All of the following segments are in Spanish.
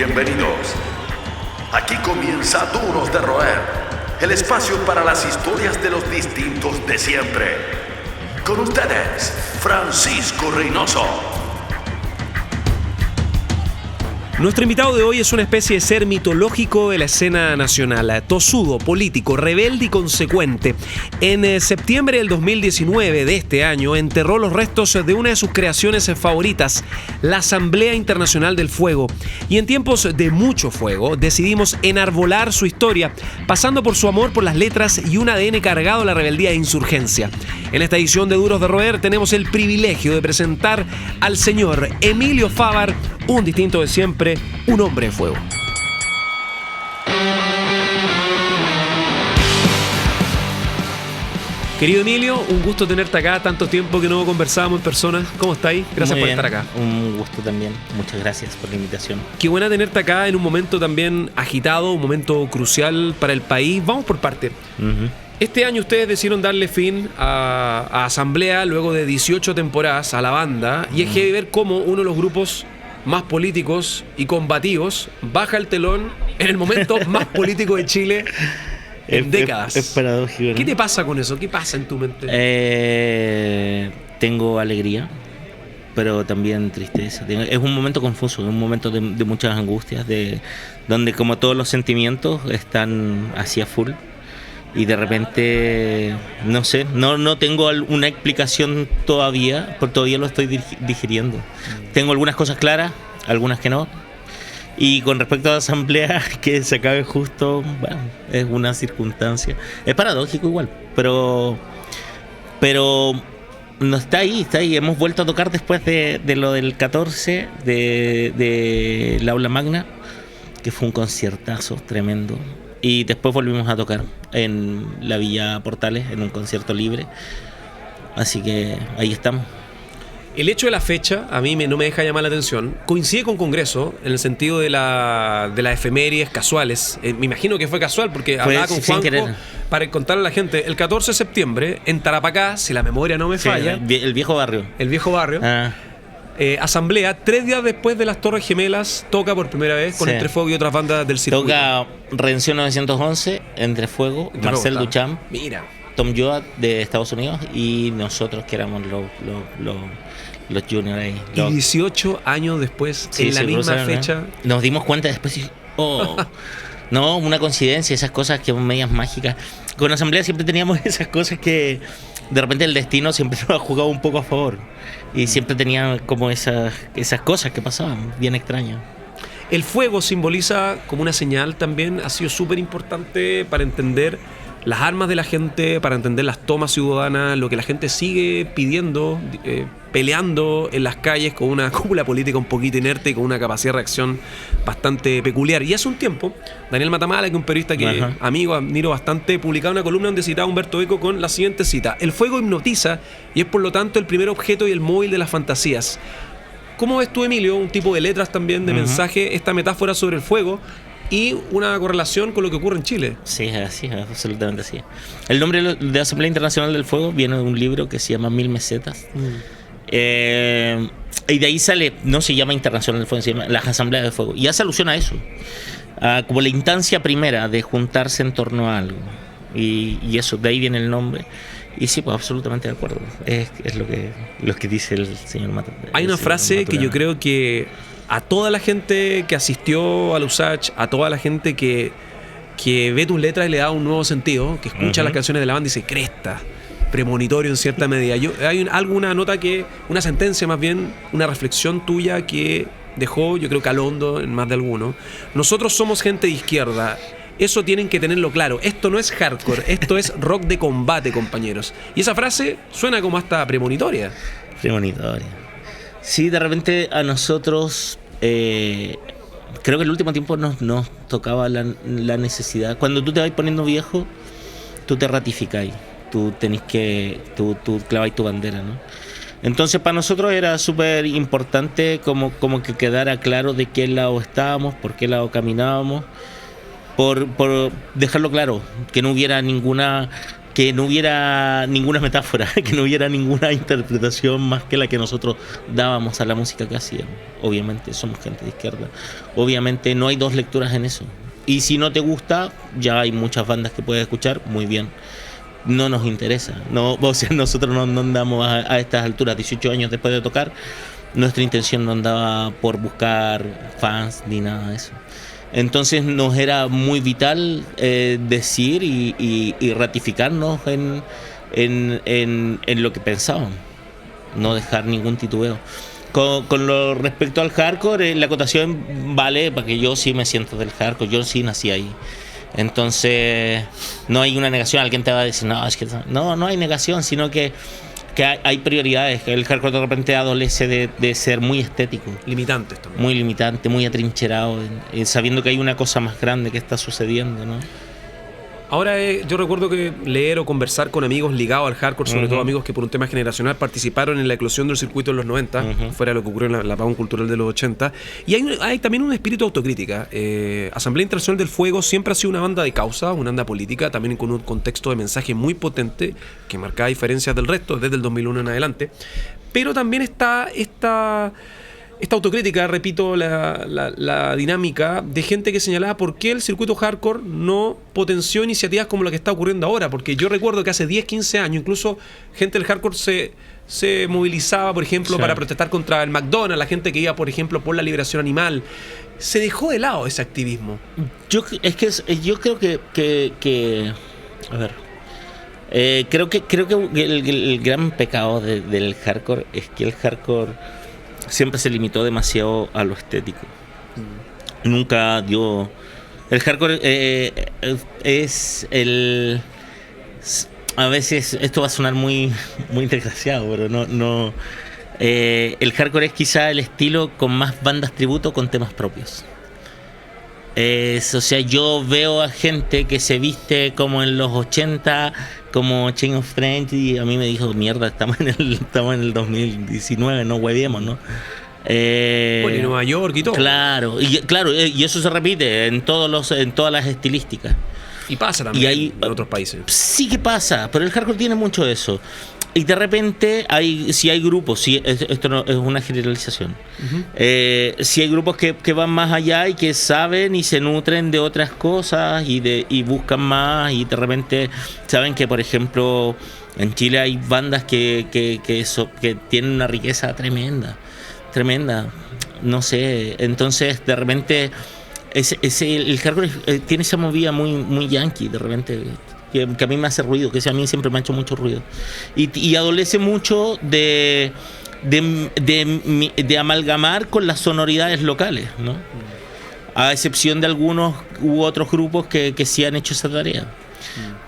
Bienvenidos. Aquí comienza Duros de Roer, el espacio para las historias de los distintos de siempre. Con ustedes, Francisco Reynoso. Nuestro invitado de hoy es una especie de ser mitológico de la escena nacional, tosudo, político, rebelde y consecuente. En septiembre del 2019 de este año enterró los restos de una de sus creaciones favoritas, la Asamblea Internacional del Fuego. Y en tiempos de mucho fuego decidimos enarbolar su historia, pasando por su amor por las letras y un ADN cargado a la rebeldía e insurgencia. En esta edición de Duros de Roer tenemos el privilegio de presentar al señor Emilio Fávar, un distinto de siempre, un hombre de fuego. Querido Emilio, un gusto tenerte acá, tanto tiempo que no conversábamos en persona. ¿Cómo estáis? Gracias por estar acá. Un gusto también, muchas gracias por la invitación. Qué buena tenerte acá en un momento también agitado, un momento crucial para el país. Vamos por parte. Este año ustedes decidieron darle fin a Asamblea luego de 18 temporadas a la banda, y es heavy ver cómo uno de los grupos más políticos y combativos baja el telón en el momento más político de Chile en décadas. Es paradójico, ¿no? ¿Qué te pasa con eso? ¿Qué pasa en tu mente? Tengo alegría, pero también tristeza. Es un momento confuso, es un momento de muchas angustias, donde como todos los sentimientos están hacia full. Y de repente, no sé, no tengo una explicación todavía, porque todavía lo estoy digiriendo. Tengo algunas cosas claras, algunas que no. Y con respecto a la asamblea, que se acabe justo, bueno, es una circunstancia. Es paradójico igual, pero no está ahí. Hemos vuelto a tocar después de lo del 14, del Aula Magna, que fue un conciertazo tremendo. Y después volvimos a tocar en la Villa Portales, en un concierto libre. Así que ahí estamos. El hecho de la fecha a mí no me deja llamar la atención. Coincide con Congreso en el sentido de las efemérides casuales. Me imagino que fue casual porque hablaba con Juanjo para contarle a la gente. El 14 de septiembre en Tarapacá, si la memoria no me falla. El viejo barrio. El viejo barrio. Asamblea, 3 días después de las Torres Gemelas, toca por primera vez con Entre Fuego y otras bandas del circuito. Toca Redención 911, Entre Fuego, Marcel Duchamp, mira, Tom Joad de Estados Unidos y nosotros que éramos los juniors ahí. Y 18 años después, en la misma fecha. Nos dimos cuenta después y no, una coincidencia, esas cosas que son medias mágicas. Con Asamblea siempre teníamos esas cosas que de repente el destino siempre nos ha jugado un poco a favor. Y siempre tenía como esas cosas que pasaban, bien extrañas. El fuego simboliza como una señal también, ha sido súper importante para entender las armas de la gente, para entender las tomas ciudadanas, lo que la gente sigue pidiendo, peleando en las calles con una cúpula política un poquito inerte y con una capacidad de reacción bastante peculiar. Y hace un tiempo, Daniel Matamala, que es un periodista que amigo, admiro bastante, publicaba una columna donde citaba a Humberto Eco con la siguiente cita: el fuego hipnotiza y es por lo tanto el primer objeto y el móvil de las fantasías. ¿Cómo ves tú, Emilio, un tipo de letras también, de mensaje, esta metáfora sobre el fuego y una correlación con lo que ocurre en Chile? Sí, así, absolutamente así. El nombre de Asamblea Internacional del Fuego viene de un libro que se llama 1000 mesetas. Y de ahí sale, no se llama Internacional del Fuego, se llama las Asambleas del Fuego. Y hace alusión a eso, como la instancia primera de juntarse en torno a algo. Y eso, de ahí viene el nombre. Y sí, pues absolutamente de acuerdo. Es lo que dice el señor Maturana. Hay una frase que yo creo que a toda la gente que asistió al USACH, a toda la gente que ve tus letras y le da un nuevo sentido, que escucha las canciones de la banda y dice, cresta, premonitorio en cierta medida. Hay alguna nota una sentencia más bien, una reflexión tuya que dejó, yo creo, calondo en más de alguno. Nosotros somos gente de izquierda. Eso tienen que tenerlo claro. Esto no es hardcore, esto es rock de combate, compañeros. Y esa frase suena como hasta premonitoria. Premonitoria. Sí, de repente a nosotros, creo que en el último tiempo nos tocaba la necesidad. Cuando tú te vas poniendo viejo, tú te ratificáis. Tú claváis tu bandera, ¿no? Entonces para nosotros era súper importante como que quedara claro de qué lado estábamos, por qué lado caminábamos. Por dejarlo claro, que no hubiera ninguna que no hubiera ninguna metáfora, que no hubiera ninguna interpretación más que la que nosotros dábamos a la música que hacíamos. Obviamente somos gente de izquierda, obviamente no hay dos lecturas en eso. Y si no te gusta, ya hay muchas bandas que puedes escuchar, muy bien. No nos interesa, no, o sea, nosotros no andamos a estas alturas, 18 años después de tocar, nuestra intención no andaba por buscar fans ni nada de eso. Entonces nos era muy vital decir y ratificarnos en lo que pensábamos, no dejar ningún titubeo. Con lo respecto al hardcore, la acotación vale porque yo sí me siento del hardcore, yo sí nací ahí. Entonces no hay una negación, alguien te va a decir no, es que no hay negación, sino que hay prioridades, que el hardcore de repente adolece de ser muy estético, Limitantes también. muy limitante, muy atrincherado, sabiendo que hay una cosa más grande que está sucediendo, ¿no? Ahora yo recuerdo que leer o conversar con amigos ligados al hardcore, sobre todo amigos que por un tema generacional participaron en la eclosión del circuito en los 90, fuera de lo que ocurrió en la apagón cultural de los 80. Y hay también un espíritu de autocrítica. Asamblea Internacional del Fuego siempre ha sido una banda de causa, una banda política, también con un contexto de mensaje muy potente que marcaba diferencias del resto desde el 2001 en adelante. Pero también está esta autocrítica, repito, la dinámica de gente que señalaba por qué el circuito hardcore no potenció iniciativas como la que está ocurriendo ahora, porque yo recuerdo que hace 10, 15 años incluso gente del hardcore se movilizaba, por ejemplo, para protestar contra el McDonald's, la gente que iba, por ejemplo, por la liberación animal. Se dejó de lado ese activismo. Yo creo que a ver, creo que el gran pecado del hardcore es que el hardcore siempre se limitó demasiado a lo estético. Nunca dio... El hardcore es el... A veces esto va a sonar muy desgraciado, pero no. El hardcore es quizá el estilo con más bandas tributo con temas propios. O sea, yo veo a gente que se viste como en los 80, como Chain of Friends, y a mí me dijo, mierda, estamos en el 2019, no hueviemos, ¿no? Bueno, y Nueva York y todo. Claro, y eso se repite en todas las estilísticas. Y pasa también en otros países. Sí que pasa, pero el hardcore tiene mucho de eso. Y de repente si hay grupos, esto no es una generalización, si hay grupos que van más allá y que saben y se nutren de otras cosas y buscan más, y de repente saben que, por ejemplo, en Chile hay bandas que tienen una riqueza tremenda, no sé, entonces de repente el hardcore tiene esa movida muy yankee, de repente, que a mí me hace ruido, que a mí siempre me ha hecho mucho ruido, y adolece mucho de amalgamar con las sonoridades locales, ¿no? A excepción de algunos u otros grupos que sí han hecho esa tarea.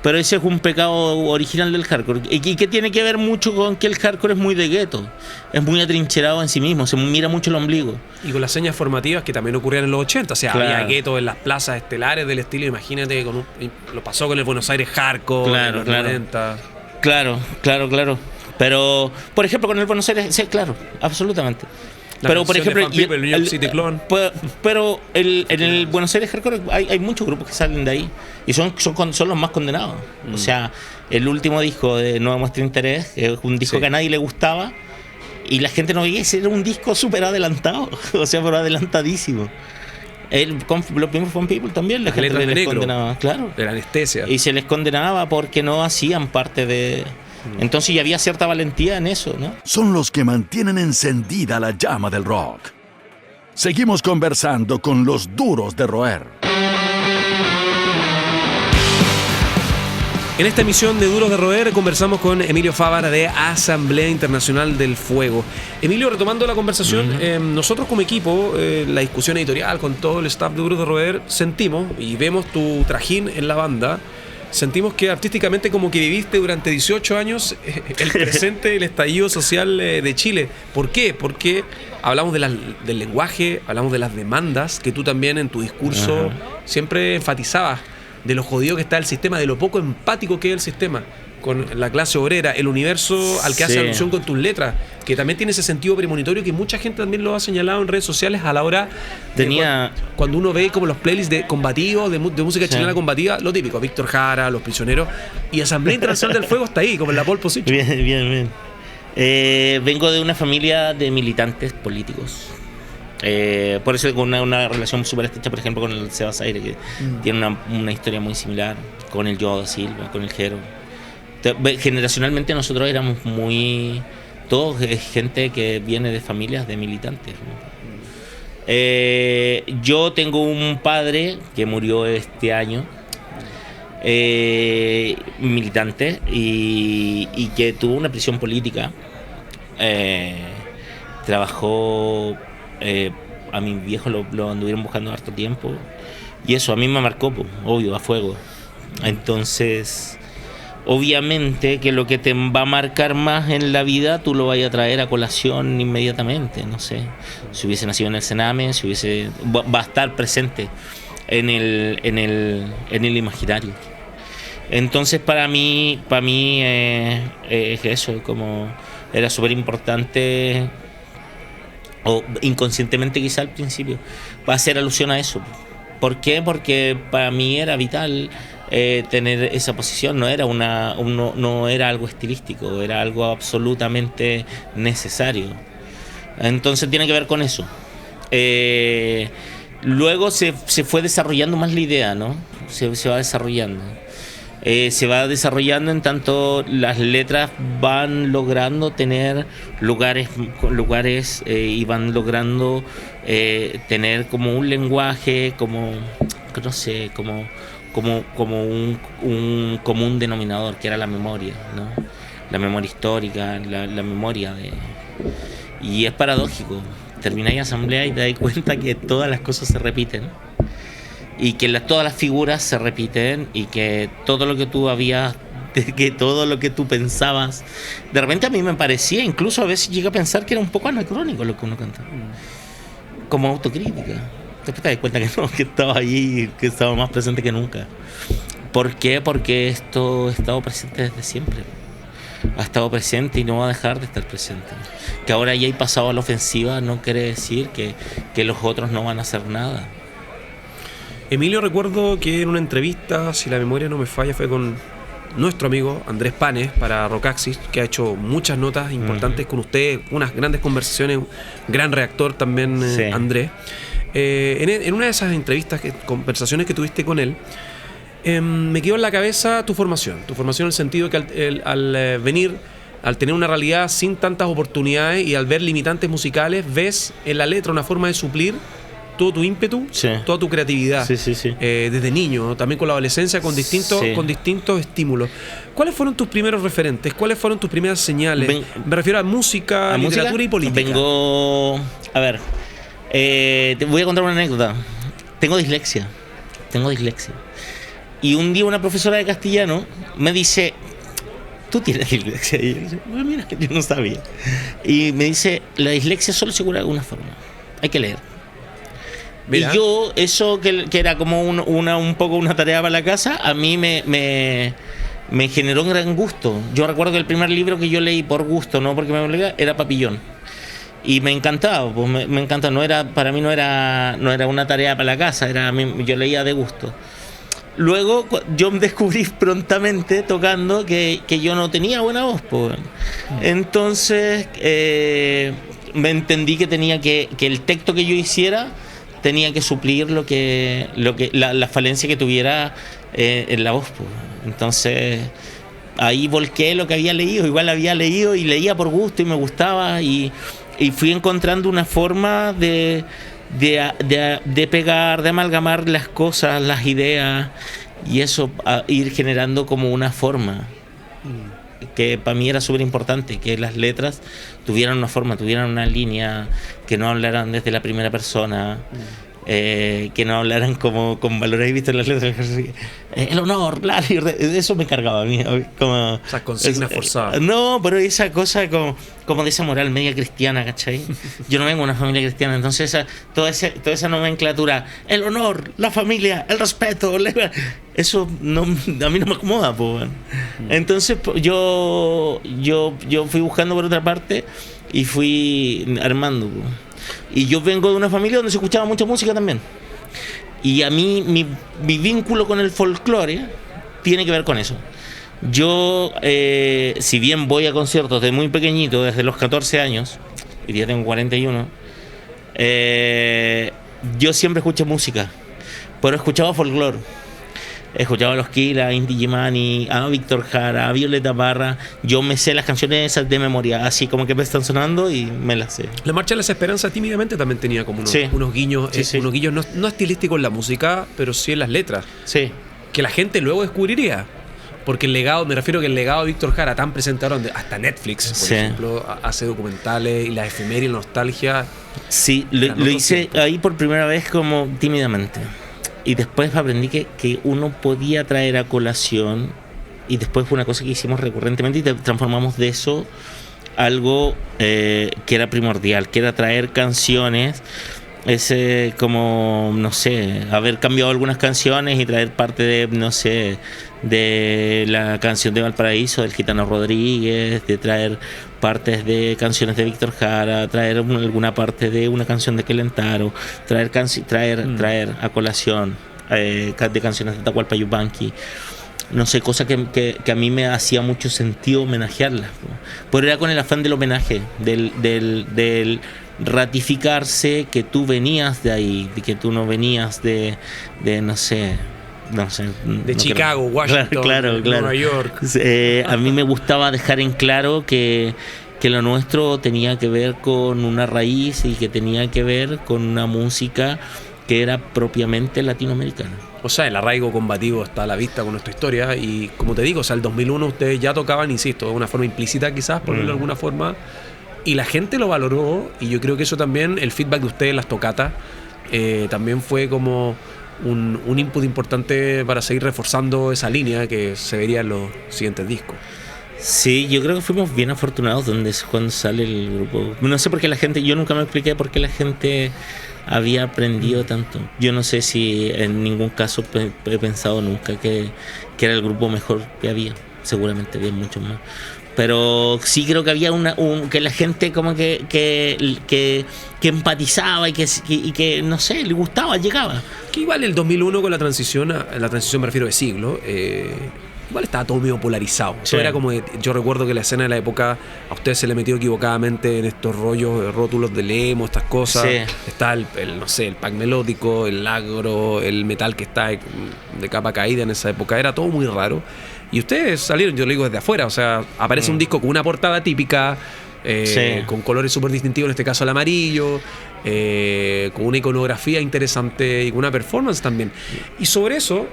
Pero ese es un pecado original del hardcore, y que tiene que ver mucho con que el hardcore es muy de gueto, es muy atrincherado en sí mismo, se mira mucho el ombligo. Y con las señas formativas que también ocurrían en los 80, o sea, claro, había guetos en las plazas estelares del estilo, imagínate, lo pasó con el Buenos Aires hardcore en los 90. Claro. Pero, por ejemplo, con el Buenos Aires, sí, claro, absolutamente. Pero por ejemplo, el New York City Clone. Pero en el Buenos Aires hardcore hay muchos grupos que salen de ahí y son los más condenados. O sea, el último disco de No Muestra Interés es un disco que a nadie le gustaba y la gente no veía ese, era un disco súper adelantado, o sea, pero adelantadísimo. Los primeros Fun People también, la gente les condenaba, claro, de la anestesia, y se les condenaba porque no hacían parte de... Entonces ya había cierta valentía en eso, ¿no? Son los que mantienen encendida la llama del rock. Seguimos conversando con los duros de roer. En esta emisión de Duros de Roer conversamos con Emilio Fávara de Asamblea Internacional del Fuego. Emilio, retomando la conversación, nosotros como equipo, la discusión editorial con todo el staff de Duros de Roer, sentimos y vemos tu trajín en la banda. Sentimos que artísticamente como que viviste durante 18 años el presente del estallido social de Chile. ¿Por qué? Porque hablamos del lenguaje, hablamos de las demandas, que tú también en tu discurso siempre enfatizabas, de lo jodido que está el sistema, de lo poco empático que es el sistema. con la clase obrera, el universo al que hace alusión con tus letras, que también tiene ese sentido premonitorio que mucha gente también lo ha señalado en redes sociales a la hora cuando uno ve como los playlists de combativos, de música chilena combativa, lo típico, Víctor Jara, Los Prisioneros, y Asamblea Internacional del Fuego está ahí, como en la pole position. Bien. Vengo de una familia de militantes políticos. Por eso con una relación súper estrecha, por ejemplo, con el Seba Zaire, que tiene una historia muy similar, con el Joao da Silva, con el Jero. Generacionalmente nosotros éramos todos gente que viene de familias de militantes, ¿no? Yo tengo un padre que murió este año, militante, y que tuvo una prisión política. Trabajó, a mi viejo lo anduvieron buscando harto tiempo, y eso a mí me marcó, obvio, a fuego. Entonces, obviamente que lo que te va a marcar más en la vida tú lo vayas a traer a colación inmediatamente. No sé, si hubiese nacido en el Sename, va a estar presente en el imaginario. Entonces para mí es eso, como era súper importante, o inconscientemente quizá al principio, va a hacer alusión a eso. ¿Por qué? Porque para mí era vital tener esa posición. No era algo estilístico, era algo absolutamente necesario. Entonces tiene que ver con eso. Luego se fue desarrollando más la idea, ¿no? Se va desarrollando. Se va desarrollando en tanto las letras van logrando tener lugares y van logrando tener como un lenguaje, como no sé, como un común denominador, que era la memoria, ¿no? La memoria histórica, la memoria y es paradójico. Termináis asamblea y te das cuenta que todas las cosas se repiten, y que todas las figuras se repiten, y que todo lo que todo lo que tú pensabas, de repente a mí me parecía, incluso a veces llegué a pensar que era un poco anacrónico lo que uno cantaba, como autocrítica. Después te das cuenta que no, que estaba ahí, que estaba más presente que nunca. ¿Por qué? Porque esto ha estado presente desde siempre. Ha estado presente y no va a dejar de estar presente. Que ahora ya hay pasado a la ofensiva no quiere decir que los otros no van a hacer nada. Emilio, recuerdo que en una entrevista, si la memoria no me falla, fue con nuestro amigo Andrés Panes para Rockaxis, que ha hecho muchas notas importantes con usted, unas grandes conversaciones, un gran reactor también, sí. Andrés. En una de esas entrevistas, conversaciones que tuviste con él, me quedó en la cabeza tu formación en el sentido que al tener una realidad sin tantas oportunidades y al ver limitantes musicales, ves en la letra una forma de suplir todo tu ímpetu, sí, toda tu creatividad, sí. Desde niño, ¿no? También con la adolescencia, con distintos estímulos. ¿Cuáles fueron tus primeros referentes? ¿Cuáles fueron tus primeras señales? Me refiero a música, literatura y política. A ver, te voy a contar una anécdota. Tengo dislexia. Y un día una profesora de castellano me dice: ¿tú tienes dislexia? Y yo dice, mira, yo no sabía. Y me dice: la dislexia solo se cura de alguna forma. Hay que leer. Mira. Y yo, eso que era como un poco una tarea para la casa, a mí me generó un gran gusto. Yo recuerdo que el primer libro que yo leí por gusto, no porque me obligaba, era Papillón. Y me encantaba, pues me encanta. Para mí no era una tarea para la casa, yo leía de gusto. Luego yo descubrí prontamente tocando que yo no tenía buena voz, pues. Entonces me entendí que tenía que el texto que yo hiciera tenía que suplir la falencia que tuviera en la voz, pues. Entonces ahí volqué lo que había leído. Igual había leído y leía por gusto y me gustaba, y fui encontrando una forma de pegar, de amalgamar las cosas, las ideas, y eso ir generando como una forma que para mí era súper importante, que las letras tuvieran una forma, tuvieran una línea, que no hablaran desde la primera persona, que no hablaran como con valores. ¿He visto en las letras? El honor, la libertad, eso me cargaba a mí. Como, esas consignas forzadas. No, pero esa cosa como de esa moral media cristiana, ¿cachai? Yo no vengo de una familia cristiana, entonces toda esa nomenclatura, el honor, la familia, el respeto, eso no, a mí no me acomoda, pues. Entonces yo fui buscando por otra parte y fui armando, pues. Y yo vengo de una familia donde se escuchaba mucha música también. Y a mí mi vínculo con el folclore tiene que ver con eso. Yo, si bien voy a conciertos desde muy pequeñito, desde los 14 años, y ya tengo 41, yo siempre escuché música, pero escuchaba folclore. Escuchaba a Los Killa, a Inti Illimani, a Víctor Jara, a Violeta Parra. Yo me sé las canciones esas de memoria, así como que me están sonando y me las sé. La Marcha de las Esperanzas tímidamente también tenía como unos guiños, unos guiños no estilísticos en la música, pero sí en las letras. Sí. Que la gente luego descubriría. Porque el legado, me refiero que el legado de Víctor Jara, tan presentador, donde hasta Netflix, por ejemplo, hace documentales y la efeméride y la nostalgia. Sí, lo hice ahí por primera vez como tímidamente. Y después aprendí que uno podía traer a colación, y después fue una cosa que hicimos recurrentemente y transformamos de eso algo que era primordial, que era traer canciones, como, no sé, haber cambiado algunas canciones y traer parte de, no sé, de la canción de Valparaíso del Gitano Rodríguez, de traer partes de canciones de Víctor Jara, traer alguna parte de una canción de Kelentaro, traer a colación de canciones de Atahualpa Yupanqui, no sé, cosa que a mí me hacía mucho sentido homenajearlas, pero era con el afán del homenaje, del ratificarse que tú venías de ahí, de que tú no venías de no sé, de Chicago, Washington, claro. Nueva York. A mí me gustaba dejar en claro que lo nuestro tenía que ver con una raíz y que tenía que ver con una música que era propiamente latinoamericana. O sea, el arraigo combativo está a la vista con nuestra historia y, como te digo, o sea, el 2001 ustedes ya tocaban, insisto, de una forma implícita quizás, por decirlo de alguna forma, y la gente lo valoró, y yo creo que eso también, el feedback de ustedes, las tocatas, también fue como un input importante para seguir reforzando esa línea que se vería en los siguientes discos. Sí, yo creo que fuimos bien afortunados cuando sale el grupo. No sé por qué yo nunca me expliqué por qué la gente había aprendido tanto. Yo no sé si en ningún caso he pensado nunca que era el grupo mejor que había. Seguramente había muchos más. Pero sí creo que había que la gente como que empatizaba y que no sé, le gustaba, llegaba. Que igual el 2001 con la transición me refiero de siglo, igual estaba todo medio polarizado. Eso era como, yo recuerdo que la escena de la época a ustedes se le metió equivocadamente en estos rollos, rótulos del emo, estas cosas. Sí. Está el punk melódico, el agro, el metal que está de capa caída en esa época. Era todo muy raro. Y ustedes salieron, yo lo digo desde afuera, o sea, aparece un disco con una portada típica, con colores súper distintivos, en este caso el amarillo, con una iconografía interesante y con una performance también. Y sobre eso,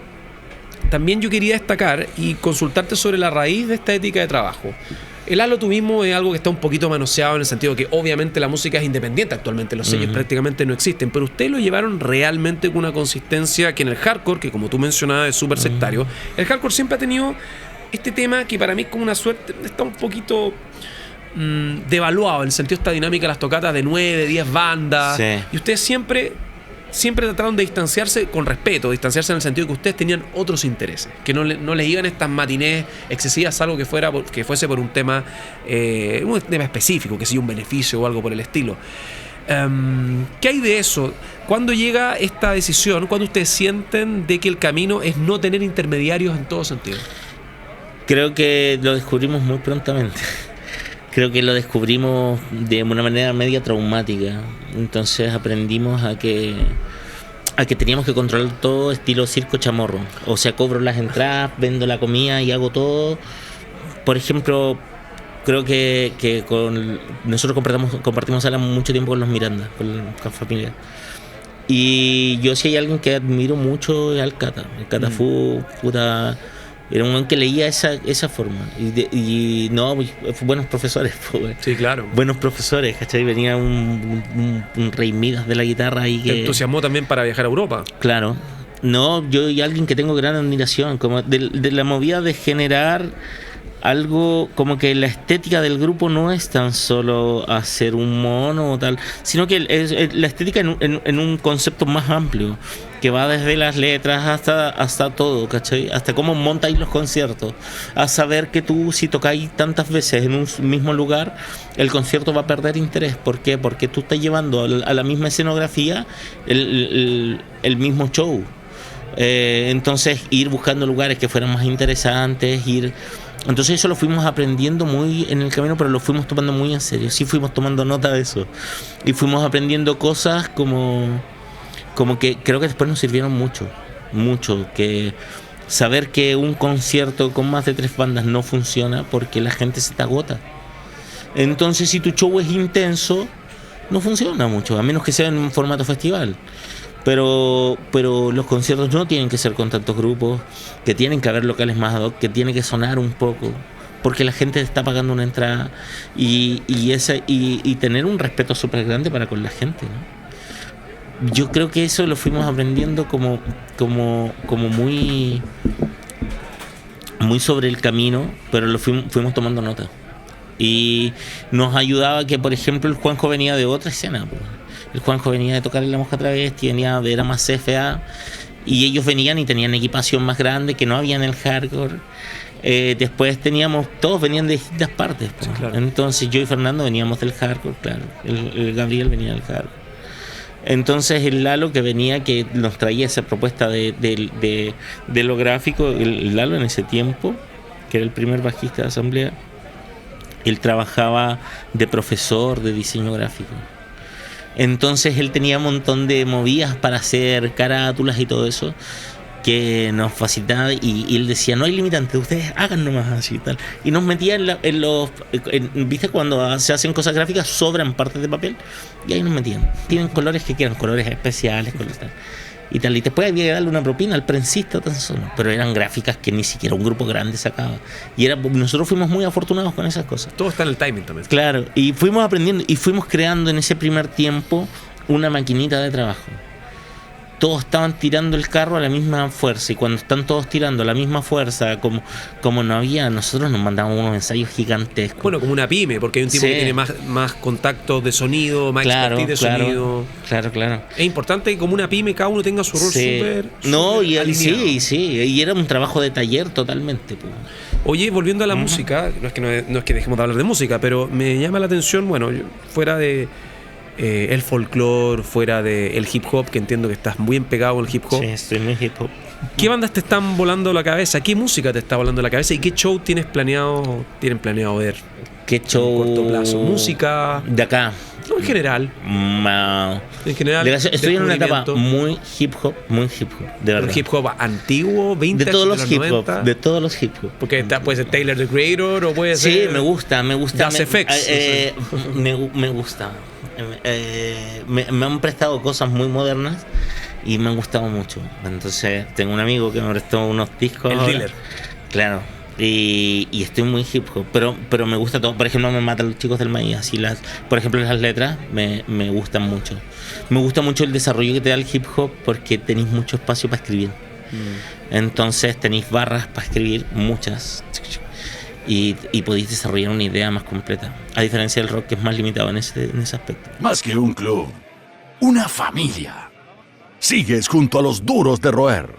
también yo quería destacar y consultarte sobre la raíz de esta ética de trabajo. El halo tú mismo es algo que está un poquito manoseado en el sentido que obviamente la música es independiente actualmente, los sellos prácticamente no existen, pero ustedes lo llevaron realmente con una consistencia que en el hardcore, que como tú mencionabas es súper sectario, el hardcore siempre ha tenido este tema que para mí es como una suerte, está un poquito devaluado en el sentido de esta dinámica de las tocatas de 9, 10 bandas, y ustedes siempre trataron de distanciarse con respeto, distanciarse en el sentido de que ustedes tenían otros intereses, que no les iban estas matinés excesivas, algo que fuese por un tema específico, que sea un beneficio o algo por el estilo. ¿Qué hay de eso? ¿Cuándo llega esta decisión? ¿Cuándo ustedes sienten de que el camino es no tener intermediarios en todo sentido? Creo que lo descubrimos muy prontamente. Creo que lo descubrimos de una manera media traumática. Entonces aprendimos a que teníamos que controlar todo estilo circo chamorro. O sea, cobro las entradas, vendo la comida y hago todo. Por ejemplo, creo que nosotros compartimos sala mucho tiempo con los Miranda, con la familia. Y yo, si hay alguien que admiro mucho, es al Cata. El Cata fue puta. Era un que leía esa forma. Y buenos profesores. Sí, claro. Buenos profesores, ¿cachai? Venía un rey Midas de la guitarra ahí que... ¿Te entusiasmó también para viajar a Europa? Claro. No, yo y alguien que tengo gran admiración, como de la movida de generar algo como que la estética del grupo no es tan solo hacer un mono o tal, sino que es la estética en un concepto más amplio, que va desde las letras hasta todo, ¿cachai? Hasta cómo montáis los conciertos, a saber que tú si tocáis tantas veces en un mismo lugar, el concierto va a perder interés. ¿Por qué? Porque tú estás llevando a la misma escenografía el mismo show. Entonces ir buscando lugares que fueran más interesantes, entonces eso lo fuimos aprendiendo muy en el camino, pero lo fuimos tomando muy en serio. Sí fuimos tomando nota de eso y fuimos aprendiendo cosas como que creo que después nos sirvieron mucho, que saber que un concierto con más de 3 bandas no funciona porque la gente se te agota. Entonces si tu show es intenso no funciona mucho, a menos que sea en un formato festival. Pero los conciertos no tienen que ser con tantos grupos, que tienen que haber locales más ad hoc, que tiene que sonar un poco, porque la gente está pagando una entrada y tener un respeto súper grande para con la gente, ¿no? Yo creo que eso lo fuimos aprendiendo como muy sobre el camino, pero lo fuimos tomando nota. Y nos ayudaba que, por ejemplo, el Juanjo venía de otra escena, pues. El Juanjo venía de tocar en La Mosca Travesti, era más CFA, y ellos venían y tenían equipación más grande que no había en el hardcore. Después todos venían de distintas partes, pues. Sí, claro. Entonces yo y Fernando veníamos del hardcore, claro. El Gabriel venía del hardcore. Entonces el Lalo que venía, que nos traía esa propuesta de lo gráfico, el Lalo en ese tiempo, que era el primer bajista de Asamblea, él trabajaba de profesor de diseño gráfico. Entonces él tenía un montón de movidas para hacer carátulas y todo eso que nos facilitaba, y él decía, no hay limitante, ustedes hagan nomás así y tal. Y nos metía ¿viste? Cuando se hacen cosas gráficas sobran partes de papel, y ahí nos metían. Tienen colores que quieran, colores especiales, colores tal. Y tal, y después había que darle una propina al prensista tan solo, pero eran gráficas que ni siquiera un grupo grande sacaba, y nosotros fuimos muy afortunados con esas cosas. Todo está en el timing también. Claro, y fuimos aprendiendo y fuimos creando en ese primer tiempo una maquinita de trabajo. Todos estaban tirando el carro a la misma fuerza, y cuando están todos tirando a la misma fuerza, como no había, nosotros nos mandábamos unos ensayos gigantescos. Bueno, como una pyme, porque hay un tipo que tiene más contacto de sonido, más expertise de sonido. Claro. Es importante que como una pyme cada uno tenga su rol súper alineado. Sí, y era un trabajo de taller totalmente, pues. Oye, volviendo a la música, no es que dejemos de hablar de música, pero me llama la atención, bueno, fuera de el folclore, fuera del hip hop, que entiendo que estás muy pegado con el hip hop. Sí, estoy muy hip hop. ¿Qué bandas te están volando la cabeza? ¿Qué música te está volando la cabeza? ¿Y qué show tienen planeado ver? ¿Qué show? En corto plazo. ¿Música? De acá. No, en general. En general. Estoy en una etapa muy hip hop, de verdad. ¿Un hip hop antiguo, vintage, de todos los hip 90? hop, de todos los hip hop. Porque puede ser Tyler the Creator o puede ser... Sí, me gusta. Das Effects. Me gusta. Me han prestado cosas muy modernas y me han gustado mucho. Entonces tengo un amigo que me prestó unos discos. El dealer. Claro. Y estoy muy hip hop, pero me gusta todo. Por ejemplo, me matan los chicos del maíz. Así por ejemplo, las letras me gustan mucho. Me gusta mucho el desarrollo que te da el hip hop, porque tenéis mucho espacio para escribir. Entonces tenéis barras para escribir, muchas. Y podéis desarrollar una idea más completa, a diferencia del rock, que es más limitado en ese aspecto. Más que un club, una familia. Sigues junto a los duros de roer.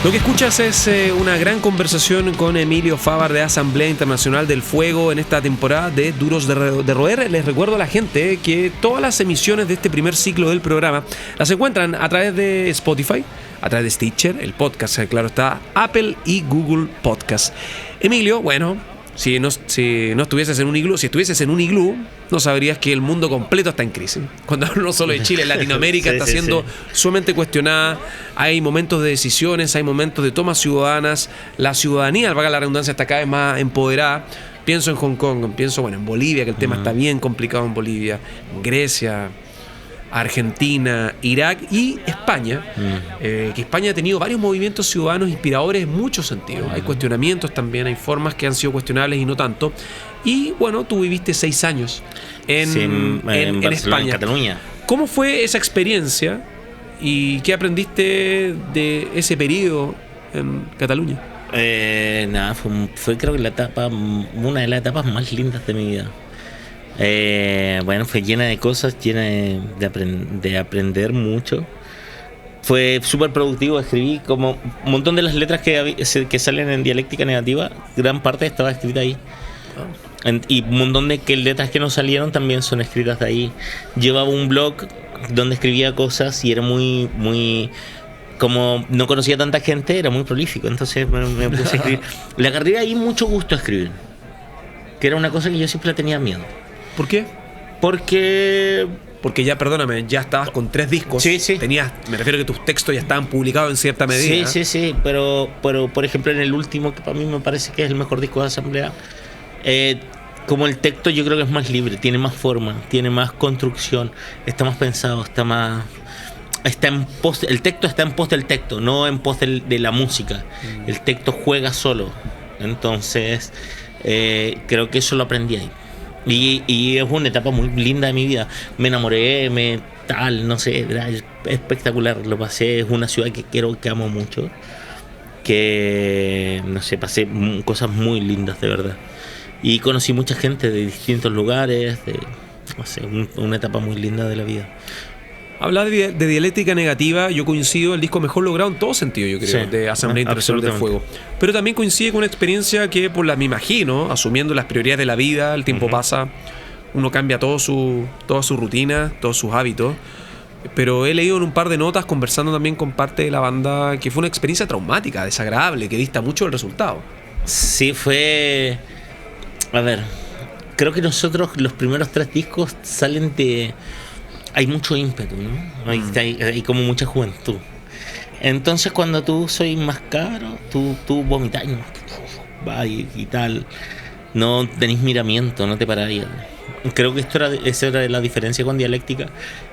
Lo que escuchas es una gran conversación con Emilio Favar de Asamblea Internacional del Fuego en esta temporada de Duros de Roer. Les recuerdo a la gente que todas las emisiones de este primer ciclo del programa las encuentran a través de Spotify, a través de Stitcher, el podcast, claro está, Apple y Google Podcast. Emilio, bueno, si no estuvieses en un iglú, si estuvieses en un iglú, no sabrías que el mundo completo está en crisis. Cuando hablo no solo de Chile, Latinoamérica está siendo sumamente cuestionada. Hay momentos de decisiones, hay momentos de tomas ciudadanas. La ciudadanía, al valga la redundancia, está cada vez más empoderada. Pienso en Hong Kong, pienso en Bolivia, que el tema está bien complicado en Bolivia, en Grecia. Argentina, Irak y España, que España ha tenido varios movimientos ciudadanos inspiradores en muchos sentidos. Hay cuestionamientos también, hay formas que han sido cuestionables y no tanto. Y bueno, tú viviste 6 años en Barcelona, España. en Cataluña. ¿Cómo fue esa experiencia y qué aprendiste de ese periodo en Cataluña? Nada, fue creo que una de las etapas más lindas de mi vida. Bueno, fue llena de cosas, llena de aprender mucho. Fue súper productivo, escribí como un montón de las letras que salen en dialéctica negativa, gran parte estaba escrita ahí. Y un montón de letras que no salieron también son escritas de ahí. Llevaba un blog donde escribía cosas y era muy como no conocía tanta gente, era muy prolífico, entonces me puse a escribir. Le agarré ahí mucho gusto a escribir, que era una cosa que yo siempre tenía miedo. ¿Por qué? Porque ya, perdóname, ya estabas con 3 discos. Sí. Me refiero a que tus textos ya estaban publicados en cierta medida. Sí, pero por ejemplo en el último, que para mí me parece que es el mejor disco de Asamblea, como el texto yo creo que es más libre, tiene más forma, tiene más construcción, está más pensado, el texto está en pos del texto, no en pos de la música. El texto juega solo. Entonces creo que eso lo aprendí ahí. Y es una etapa muy linda de mi vida. Me enamoré, no sé, era espectacular. Lo pasé, es una ciudad que amo mucho. Que, no sé, pasé cosas muy lindas, de verdad. Y conocí mucha gente de distintos lugares, no sé, una etapa muy linda de la vida. Hablar de dialéctica negativa, yo coincido, el disco mejor logrado en todo sentido, yo creo, Sí, de Asamblea Internacional del Fuego. Pero también coincide con una experiencia que, me imagino, asumiendo las prioridades de la vida, el tiempo pasa, uno cambia toda su rutina, todos sus hábitos. Pero he leído en un par de notas, conversando también con parte de la banda, que fue una experiencia traumática, desagradable, que dista mucho del resultado. Sí, fue... A ver, creo que nosotros los primeros 3 discos salen de... Hay mucho ímpetu, ¿no? Hay como mucha juventud. Entonces cuando tú soy más cabro, tú vomitas y tal. No tenés miramiento, no te paráis. Creo que esa era la diferencia con dialéctica,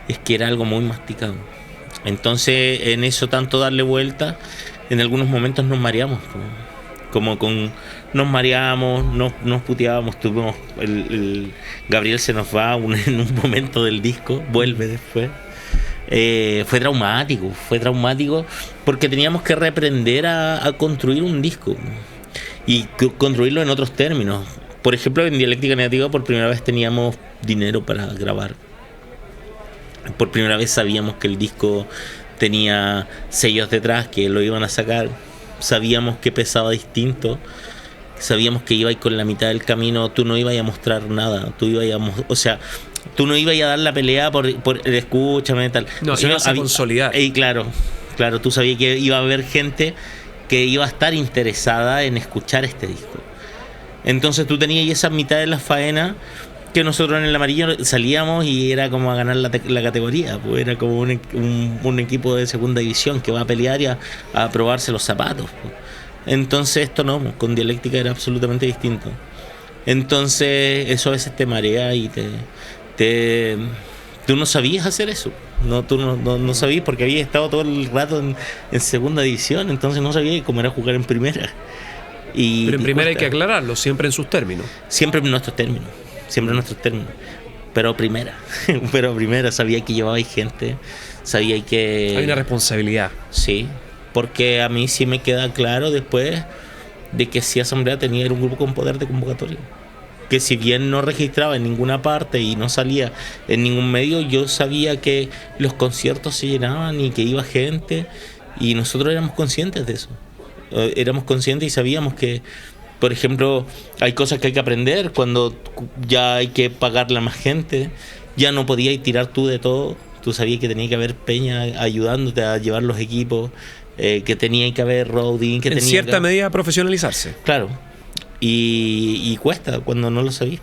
es que era algo muy masticado. Entonces en eso tanto darle vuelta, en algunos momentos nos mareamos. Nos mareamos, nos puteábamos, el Gabriel se nos va en un momento del disco, vuelve después. Fue traumático porque teníamos que reaprender a construir un disco y construirlo en otros términos. Por ejemplo, en dialéctica negativa por primera vez teníamos dinero para grabar. Por primera vez sabíamos que el disco tenía sellos detrás que lo iban a sacar. Sabíamos que pesaba distinto, sabíamos que ibais con la mitad del camino, tú no ibas a mostrar nada, tú no ibas a dar la pelea por escúchame tal. No, ibas a consolidar. Y claro, tú sabías que iba a haber gente que iba a estar interesada en escuchar este disco. Entonces tú tenías esa mitad de la faena que nosotros en el amarillo salíamos y era como a ganar la categoría, pues era como un equipo de segunda división que va a pelear y a probarse los zapatos, pues. Entonces esto no, con dialéctica era absolutamente distinto. Entonces eso a veces te marea y tú no sabías hacer eso, tú no sabías porque habías estado todo el rato en segunda división, entonces no sabías cómo era jugar en primera. Pero en primera hay que aclararlo, siempre en sus términos. Siempre en nuestros términos. Pero primera sabía que llevabais gente, sabía que... Hay una responsabilidad. Sí, porque a mí sí me queda claro después de que si Asamblea era un grupo con poder de convocatoria, que si bien no registraba en ninguna parte y no salía en ningún medio, yo sabía que los conciertos se llenaban y que iba gente, y nosotros éramos conscientes de eso. Éramos conscientes y sabíamos que, por ejemplo, hay cosas que hay que aprender cuando ya hay que pagarle a más gente. Ya no podías tirar tú de todo. Tú sabías que tenía que haber peña ayudándote a llevar los equipos, que tenía que haber roading, que en tenía cierta medida profesionalizarse. Claro. Y cuesta cuando no lo sabís.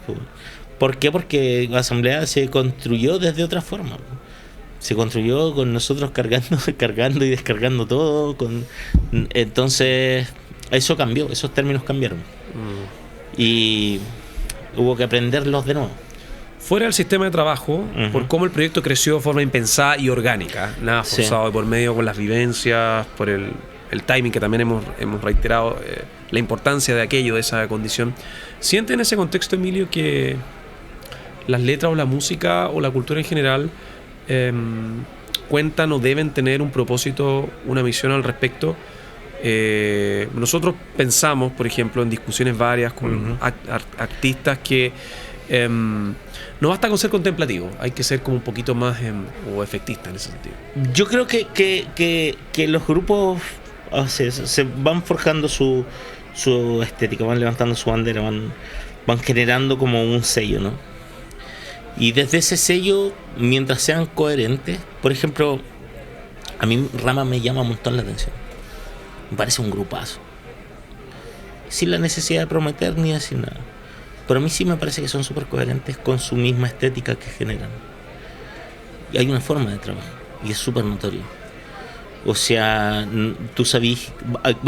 ¿Por qué? Porque la Asamblea se construyó desde otra forma. Se construyó con nosotros cargando y descargando todo. Entonces, eso cambió, esos términos cambiaron. Y hubo que aprenderlos de nuevo. fuera del sistema de trabajo, por cómo el proyecto creció de forma impensada y orgánica, nada forzado, por medio con las vivencias, por el timing que también hemos reiterado, la importancia de aquello, de esa condición. ¿Siente en ese contexto, Emilio, que las letras o la música o la cultura en general cuentan o deben tener un propósito, una misión al respecto? Nosotros pensamos, por ejemplo, en discusiones varias con artistas que no basta con ser contemplativo, hay que ser como un poquito más o efectista en ese sentido. Yo creo que los grupos se van forjando su estética, van levantando su bandera, van generando como un sello, ¿no? Y desde ese sello, mientras sean coherentes, por ejemplo, a mí Rama me llama un montón la atención. Me parece un grupazo. Sin la necesidad de prometer ni decir nada. Pero a mí sí me parece que son súper coherentes con su misma estética que generan. Y hay una forma de trabajo. Y es súper notorio. O sea, tú sabes,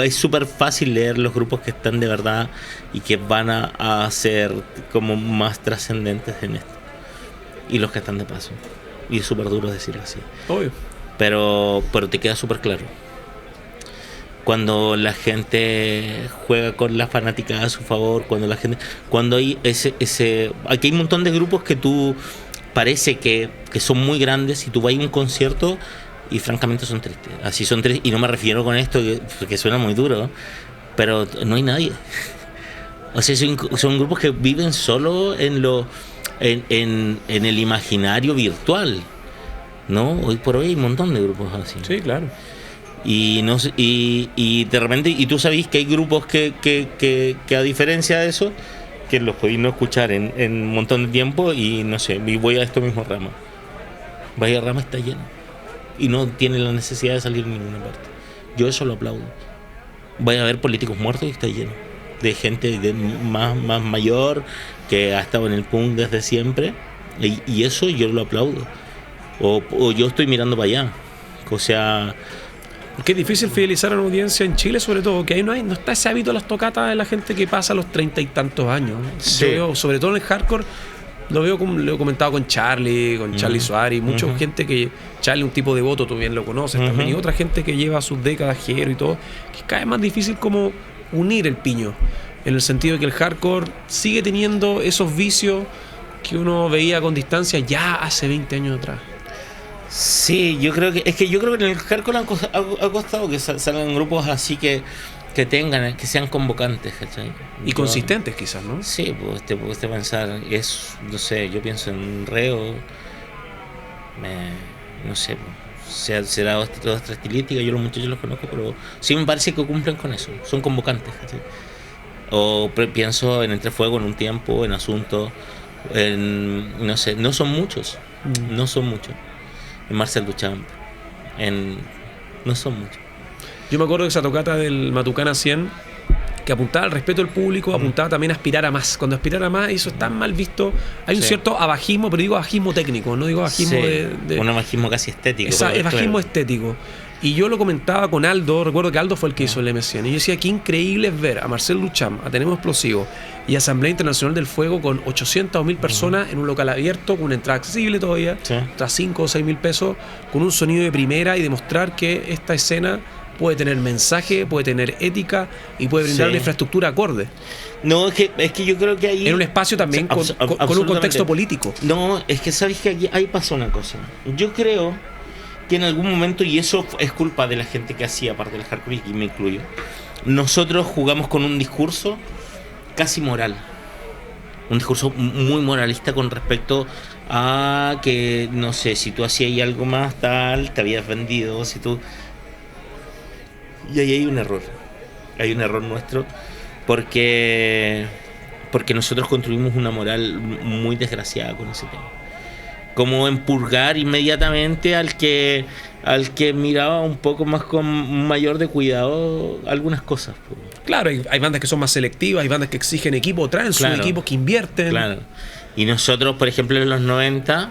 es súper fácil leer los grupos que están de verdad y que van a ser como más trascendentes en esto. Y los que están de paso. Y es súper duro decirlo así. Obvio. Pero te queda súper claro. Cuando la gente juega con la fanática a su favor, cuando hay aquí hay un montón de grupos que tú parece que son muy grandes y tú vas a un concierto y francamente son tristes. Así son tristes, y no me refiero con esto porque suena muy duro, pero no hay nadie. O sea, son grupos que viven solo en el imaginario virtual, ¿no? Hoy por hoy hay un montón de grupos así. Sí, claro. Y de repente, y tú sabés que hay grupos que a diferencia de eso, que los podéis no escuchar en un montón de tiempo, y no sé, y voy a esto mismo Rama. Vaya, Rama está lleno y no tiene la necesidad de salir en ninguna parte. Yo eso lo aplaudo. Vaya a ver Políticos Muertos y está lleno de gente más mayor que ha estado en el punk desde siempre, y eso yo lo aplaudo. O yo estoy mirando para allá. O sea, porque es difícil fidelizar a una audiencia en Chile, sobre todo, que ahí no está ese hábito de las tocatas de la gente que pasa a los 30 y tantos años. Sí. Yo veo, sobre todo en el hardcore, lo veo como lo he comentado con Charlie Suárez, mucha gente que Charlie, un tipo devoto, tú bien lo conoces también, y otra gente que lleva sus décadas Jero y todo, que es cada vez más difícil como unir el piño, en el sentido de que el hardcore sigue teniendo esos vicios que uno veía con distancia ya hace 20 años atrás. Sí, yo creo que en el hardcore ha costado que salgan grupos así que que sean convocantes, ¿cachai? Y consistentes quizás, ¿no? Sí, pues te puedes pensar, no sé, yo pienso en Reo, no sé, será otra estilística, yo los muchachos los conozco, pero sí me parece que cumplen con eso, son convocantes, ¿cachai? O pienso en Entre Fuego en un tiempo, en Asunto, no sé, no son muchos. En Marcel Duchamp, no son muchos. Yo me acuerdo de esa tocata del Matucana 100, que apuntaba al respeto del público, apuntaba también a aspirar a más. Cuando aspirar a más, eso es tan mal visto. Hay un cierto abajismo, pero digo abajismo técnico, no digo abajismo de un abajismo casi estético. Es abajismo estético. Y yo lo comentaba con Aldo, recuerdo que Aldo fue el que hizo el M100, y yo decía, qué increíble es ver a Marcel Duchamp, a Tenemos Explosivo y Asamblea Internacional del Fuego con 800 o 1000 personas en un local abierto, con una entrada accesible todavía, tras 5 o 6 mil pesos, con un sonido de primera, y demostrar que esta escena puede tener mensaje, puede tener ética y puede brindar una infraestructura acorde. No, es que yo creo que ahí... En un espacio también con un contexto político. No, es que sabes que aquí ahí pasó una cosa. Yo creo que en algún momento, y eso es culpa de la gente que hacía parte del hardcore, y me incluyo, nosotros jugamos con un discurso casi moral, un discurso muy moralista con respecto a que, no sé, si tú hacías algo más tal, te habías vendido, si tú... Y ahí hay un error nuestro, porque nosotros construimos una moral muy desgraciada con ese tema. Como en purgar inmediatamente al que miraba un poco más con mayor de cuidado algunas cosas. Claro, hay bandas que son más selectivas, hay bandas que exigen equipo, traen sus equipos, que invierten. Claro. Y nosotros, por ejemplo, en los 90,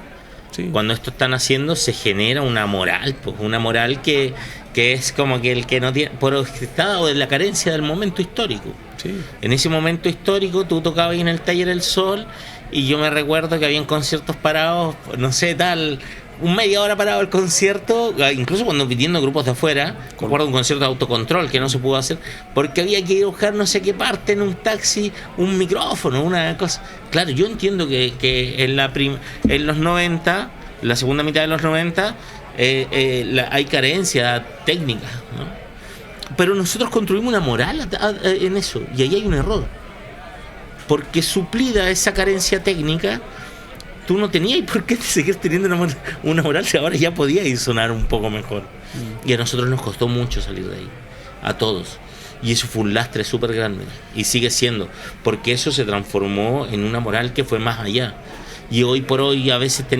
cuando esto están haciendo, se genera una moral, pues, una moral que es como que el que no tiene, por estado de la carencia del momento histórico. Sí. En ese momento histórico tú tocabas en el Taller El Sol y yo me recuerdo que habían conciertos parados, no sé, tal, un media hora parado el concierto, incluso cuando pidiendo grupos de afuera. Recuerdo un concierto de autocontrol que no se pudo hacer porque había que ir a buscar no sé qué parte en un taxi, un micrófono, una cosa. Claro, yo entiendo que en los 90, la segunda mitad de los 90, hay carencia técnica, ¿no? Pero nosotros construimos una moral en eso, y ahí hay un error. Porque suplida esa carencia técnica, tú no tenías por qué seguir teniendo una moral si ahora ya podías sonar un poco mejor. Y a nosotros nos costó mucho salir de ahí, a todos. Y eso fue un lastre súper grande, y sigue siendo, porque eso se transformó en una moral que fue más allá. Y hoy por hoy a veces te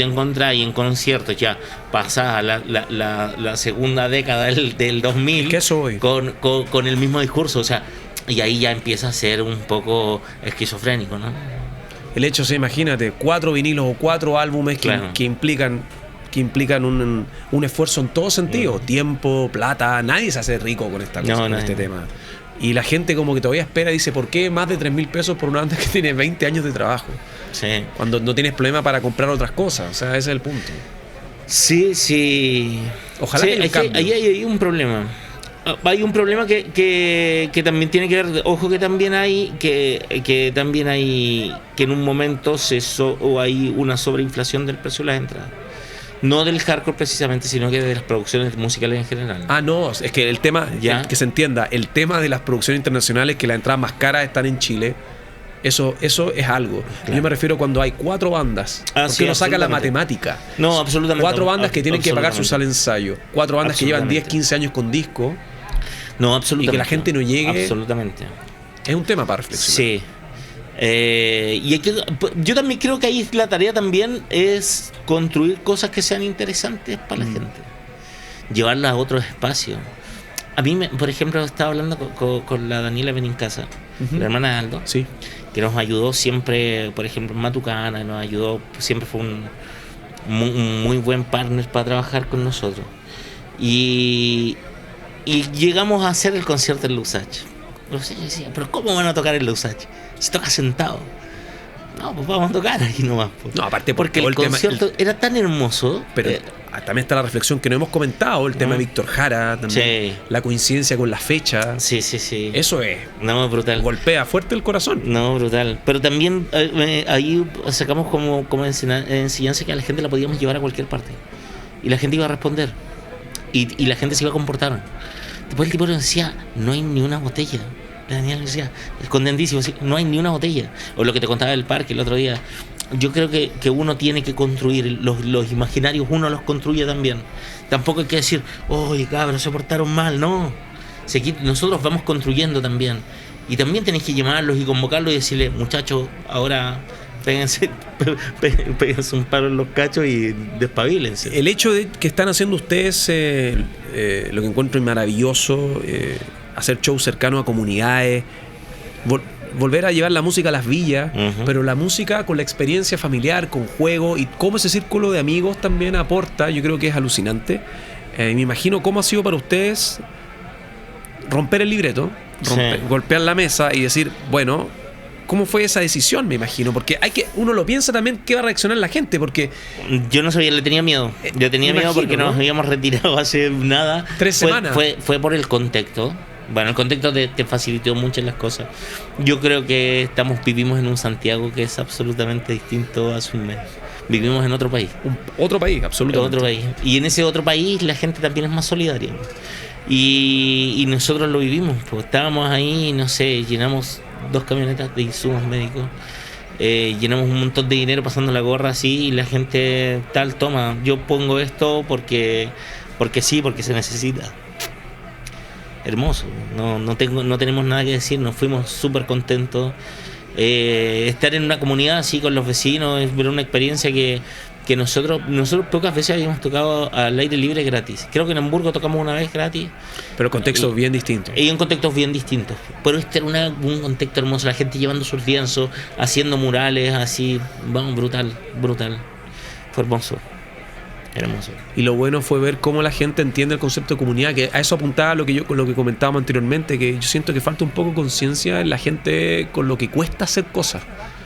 encontrás en conciertos ya pasada la segunda década del 2000 ¿Qué soy? Con el mismo discurso, o sea, y ahí ya empieza a ser un poco esquizofrénico, ¿no? El hecho, imagínate, 4 vinilos o 4 álbumes que implican un esfuerzo en todo sentido, tiempo, plata. Nadie se hace rico con esta cosa, con este tema. Y la gente como que todavía espera y dice, ¿por qué más de 3.000 pesos por una banda que tiene 20 años de trabajo? Sí. Cuando no tienes problema para comprar otras cosas. O sea, ese es el punto. Sí. Ojalá que ahí hay un problema. Hay un problema que también tiene que ver, ojo, que también hay que en un momento hay una sobreinflación del precio de las entradas. No del hardcore precisamente, sino que de las producciones musicales en general. Ah, no, es que el tema, que se entienda, el tema de las producciones internacionales, que las entradas más caras están en Chile, eso es algo. Claro. Yo me refiero cuando hay 4 bandas, porque uno saca la matemática. No, absolutamente. 4 bandas que tienen que pagar su sala de ensayo, 4 bandas que llevan 10, 15 años con disco. No, absolutamente. Y que la gente no llegue. Absolutamente. Es un tema para reflexionar. Sí. Y yo también creo que ahí la tarea también es construir cosas que sean interesantes para la gente, llevarlas a otros espacios. A mí, por ejemplo, estaba hablando con la Daniela Benincasa, la hermana de Aldo, sí, que nos ayudó siempre, por ejemplo, en Matucana, nos ayudó, siempre fue un muy buen partner para trabajar con nosotros. Y llegamos a hacer el concierto en Lusache. Yo decía, pero ¿cómo van a tocar en Lusache? Se toca sentado. No, pues vamos a tocar aquí nomás. Pues. No, aparte porque el concierto era tan hermoso. Pero también está la reflexión que no hemos comentado, el tema de Víctor Jara, también, sí, la coincidencia con la fecha. Sí. Eso es. No, brutal. Golpea fuerte el corazón. No, brutal. Pero también ahí sacamos como enseñanza que a la gente la podíamos llevar a cualquier parte. Y la gente iba a responder. Y la gente se iba a comportar. Después el tipo nos decía, no hay ni una botella. Daniel decía, contentísimo, no hay ni una botella. O lo que te contaba del parque el otro día. Yo creo que uno tiene que construir los imaginarios, uno los construye también. Tampoco hay que decir, oye, cabros, se portaron mal, no. Nosotros vamos construyendo también. Y también tenés que llamarlos y convocarlos y decirles, muchachos, ahora péguense un paro en los cachos y despabilense. El hecho de que están haciendo ustedes lo que encuentro maravilloso, hacer shows cercanos a comunidades, volver a llevar la música a las villas, pero la música con la experiencia familiar, con juego, y cómo ese círculo de amigos también aporta, yo creo que es alucinante. Me imagino cómo ha sido para ustedes romper el libreto, golpear la mesa y decir, bueno, ¿cómo fue esa decisión? Me imagino, porque uno lo piensa también, ¿qué va a reaccionar la gente? Porque yo no sabía, le tenía miedo. Yo tenía miedo porque nos habíamos retirado hace nada. 3 semanas. Fue por el contexto. Bueno, el contexto te facilitó muchas las cosas. Yo creo que vivimos en un Santiago que es absolutamente distinto a su mes. Vivimos en otro país. Otro país, absolutamente. Otro país. Y en ese otro país la gente también es más solidaria. Y nosotros lo vivimos. Pues estábamos ahí, no sé, llenamos 2 camionetas de insumos médicos. Llenamos un montón de dinero pasando la gorra así, y la gente toma, yo pongo esto porque sí, porque se necesita. Hermoso, no tenemos nada que decir, nos fuimos súper contentos. Estar en una comunidad así con los vecinos es una experiencia que nosotros pocas veces habíamos tocado al aire libre gratis. Creo que en Hamburgo tocamos una vez gratis. Pero contextos bien distintos. Y en contextos bien distintos. Pero este era un contexto hermoso, la gente llevando sus lienzos, haciendo murales, así, vamos, brutal. Fue hermoso. Hermoso. Y lo bueno fue ver cómo la gente entiende el concepto de comunidad, que a eso apuntaba lo que comentábamos anteriormente, que yo siento que falta un poco conciencia en la gente con lo que cuesta hacer cosas.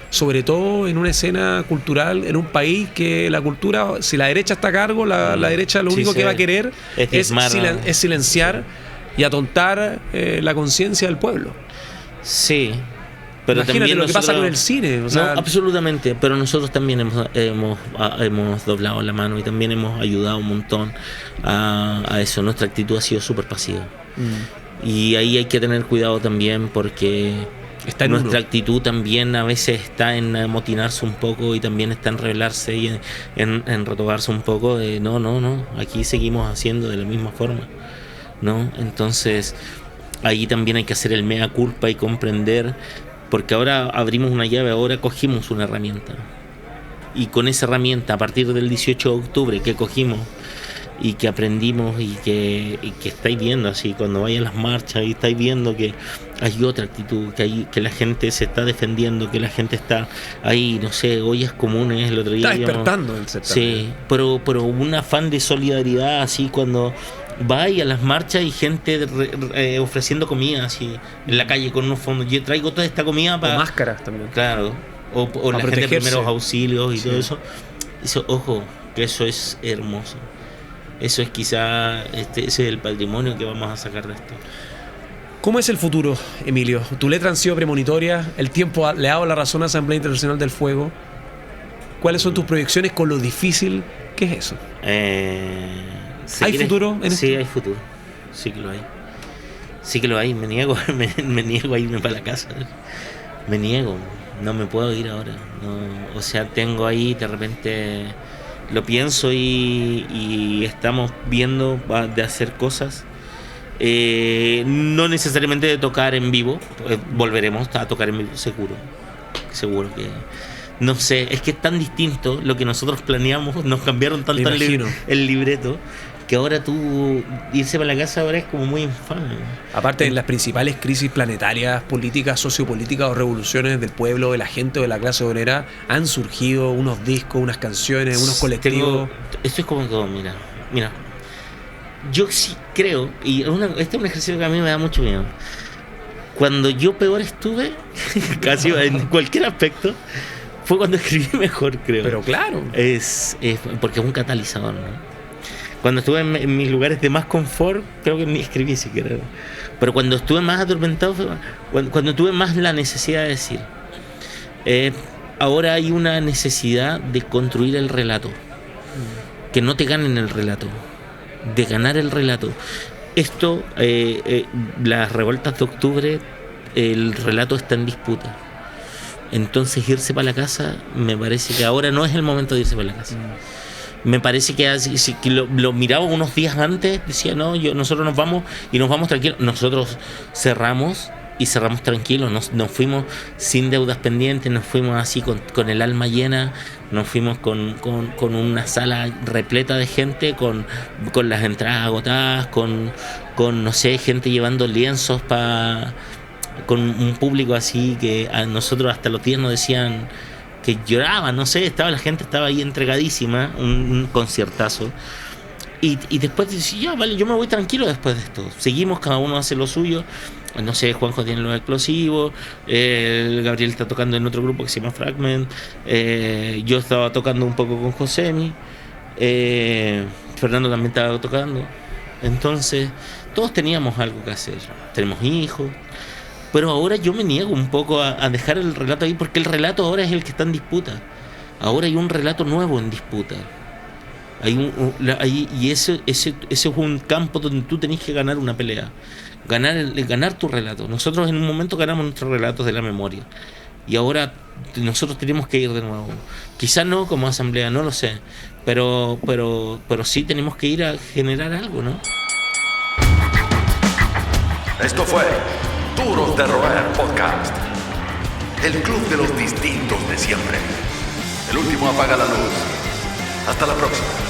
sobre todo en una escena cultural, en un país que la cultura, si la derecha está a cargo, la derecha lo único que va a querer es silenciar y atontar la conciencia del pueblo. Sí. Pero imagínate también lo que pasa con el cine. O sea, no, absolutamente. Pero nosotros también hemos doblado la mano y también hemos ayudado un montón a eso. Nuestra actitud ha sido súper pasiva. Y ahí hay que tener cuidado también porque nuestra actitud también a veces está en amotinarse un poco y también está en rebelarse y en retobarse un poco de no, aquí seguimos haciendo de la misma forma, ¿no? Entonces ahí también hay que hacer el mea culpa y comprender, porque ahora abrimos una llave, ahora cogimos una herramienta y con esa herramienta a partir del 18 de octubre que cogimos y que aprendimos y que estáis viendo así cuando vayan las marchas y estáis viendo que hay otra actitud, que la gente se está defendiendo, que la gente está ahí, no sé, ollas comunes el otro día. Está despertando el sector. Sí, pero un afán de solidaridad así cuando vais a las marchas y gente ofreciendo comida así en la calle con unos fondos. Yo traigo toda esta comida para... O máscaras también. Claro, o la gente de primeros auxilios y todo eso. Eso, ojo, que eso es hermoso. Eso es quizá, ese es el patrimonio que vamos a sacar de esto. ¿Cómo es el futuro, Emilio? Tu letra han sido premonitoria, el tiempo le ha dado la razón a la Asamblea Internacional del Fuego. ¿Cuáles son tus proyecciones con lo difícil que es eso? ¿Hay futuro en esto? Sí, hay futuro. Sí que lo hay. Sí que lo hay. Me niego a irme para la casa. Me niego. No me puedo ir ahora. No, o sea, tengo ahí de repente... Lo pienso y estamos viendo de hacer cosas. No necesariamente de tocar en vivo. Volveremos a tocar en vivo, seguro que... No sé, es que es tan distinto lo que nosotros planeamos. Nos cambiaron tanto el libreto que ahora tú irse para la casa ahora es como muy infame. Aparte de las principales crisis planetarias, políticas, sociopolíticas o revoluciones del pueblo, de la gente o de la clase obrera, han surgido unos discos, unas canciones, unos colectivos. Esto es como todo, mira. Yo sí creo, y este es un ejercicio que a mí me da mucho miedo. Cuando yo peor estuve, casi en cualquier aspecto, fue cuando escribí mejor, creo. Pero claro. Es porque es un catalizador, ¿no? Cuando estuve en mis lugares de más confort, creo que ni escribí siquiera. Pero cuando estuve más atormentado, cuando tuve más la necesidad de decir. Ahora hay una necesidad de construir el relato. Que no te ganen el relato. De ganar el relato. Esto, las revueltas de octubre, el relato está en disputa. Entonces irse para la casa, me parece que ahora no es el momento de irse para la casa. Me parece que lo miraba unos días antes, decía, nosotros nos vamos y nos vamos tranquilos. Nosotros cerramos y cerramos tranquilos, nos fuimos sin deudas pendientes, nos fuimos así con el alma llena, nos fuimos con una sala repleta de gente, con las entradas agotadas, con no sé, gente llevando lienzos con un público así que a nosotros hasta los días nos decían que lloraban, no sé, la gente estaba ahí entregadísima, un conciertazo. Y después decía, vale, yo me voy tranquilo después de esto. Seguimos, cada uno hace lo suyo. No sé, Juanjo tiene los explosivos, Gabriel está tocando en otro grupo que se llama Fragment, yo estaba tocando un poco con Josemi, Fernando también estaba tocando. Entonces, todos teníamos algo que hacer. Tenemos hijos. Pero ahora yo me niego un poco a dejar el relato ahí, porque el relato ahora es el que está en disputa. Ahora hay un relato nuevo en disputa. Y ese es un campo donde tú tenés que ganar una pelea. Ganar tu relato. Nosotros en un momento ganamos nuestros relatos de la memoria. Y ahora nosotros tenemos que ir de nuevo. Quizás no como asamblea, no lo sé. Pero sí tenemos que ir a generar algo, ¿no? Esto fue Duros de Roer Podcast. El club de los distintos de siempre. El último apaga la luz. Hasta la próxima.